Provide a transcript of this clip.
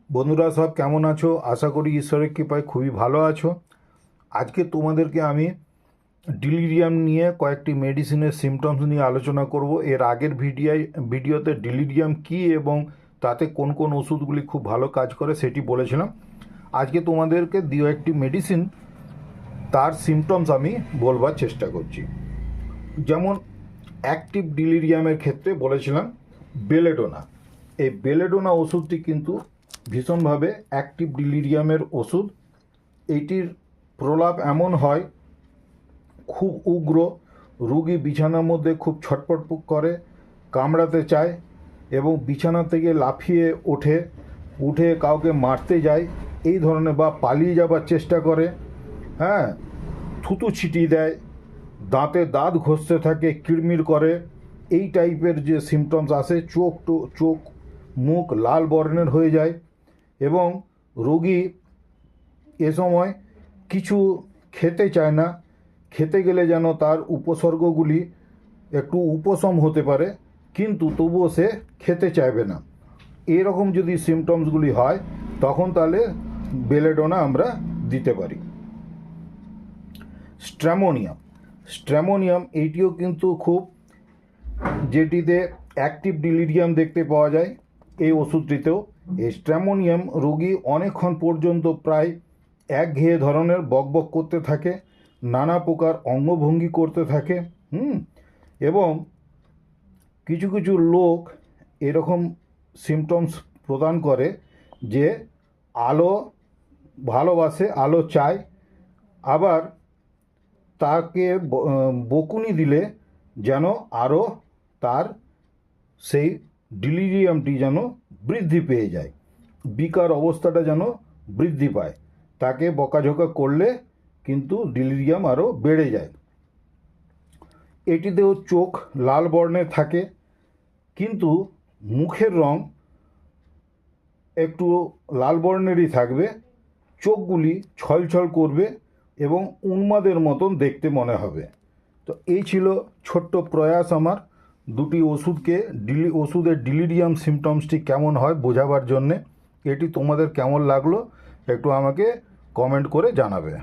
বন্ধুরা সব কেমন আছো? আশা করি ঈশ্বরের কৃপায় খুবই ভালো আছো। আজকে তোমাদেরকে আমি ডিলিরিয়াম নিয়ে কয়েকটি মেডিসিনের সিমটমস নিয়ে আলোচনা করব। এর আগের ভিডিওতে ডিলিরিয়াম কী এবং তাতে কোন কোন ওষুধগুলি খুব ভালো কাজ করে সেটি বলেছিলাম। আজকে তোমাদেরকে একটি মেডিসিন তার সিমটমস আমি বলবার চেষ্টা করছি। যেমন অ্যাক্টিভ ডিলিরিয়ামের ক্ষেত্রে বলেছিলাম বেলেডোনা। এই বেলেডোনা ওষুধটি কিন্তু ভীষণভাবে অ্যাক্টিভ ডিলিরিয়ামের ওষুধ। এইটির প্রলাপ এমন হয়, খুব উগ্র, রোগী বিছানার মধ্যে খুব ছটপট করে, কামড়াতে চায় এবং বিছানা থেকে লাফিয়ে উঠে কাউকে মারতে যায়, এই ধরনের, বা পালিয়ে যাবার চেষ্টা করে, হ্যাঁ, থুতু ছিটিয়ে দেয়, দাঁতে দাঁত ঘষতে থাকে, কিড়মিড় করে, এই টাইপের যে সিমটমস আসে, চোখ মুখ লাল বর্ণের হয়ে যায় এবং রোগী এ সময় কিছু খেতে চায় না। খেতে গেলে যেন তার উপসর্গগুলি একটু উপশম হতে পারে, কিন্তু তবুও সে খেতে চাইবে না। এরকম যদি সিমটমসগুলি হয় তখন তাহলে বেলেডোনা আমরা দিতে পারি। স্ট্র্যামোনিয়াম এইটিও কিন্তু খুব, যেটিতে অ্যাক্টিভ ডিলিরিয়াম দেখতে পাওয়া যায় এই ওষুধটিতেও। এই স্ট্র্যামোনিয়াম রোগী অনেকক্ষণ পর্যন্ত প্রায় একঘেয়ে ধরনের বকবক করতে থাকে, নানা প্রকার অঙ্গভঙ্গি করতে থাকে, এবং কিছু কিছু লোক এরকম সিমটমস প্রদান করে যে আলো ভালোবাসে, আলো চায়, আবার তাকে বকুনি দিলে যেন আরও তার সেই ডিলিরিয়ামটি যেন বৃদ্ধি পেয়ে যায়, বিকার অবস্থাটা যেন বৃদ্ধি পায়। তাকে বকাঝকা করলে কিন্তু ডিলিরিয়াম আরও বেড়ে যায়। এটিতেও চোখ লাল বর্ণের থাকে, কিন্তু মুখের রং একটু লাল বর্ণেরই থাকবে, চোখগুলি ছলছল করবে এবং উন্মাদের মতন দেখতে মনে হবে। তো এই ছিল ছোট্ট প্রয়াস আমার দুটি ওষুধের ডিলিরিয়াম সিমটমসটি কেমন হয় বোঝাবার জন্যে। এটি তোমাদের কেমন লাগলো একটু আমাকে কমেন্ট করে জানাবে।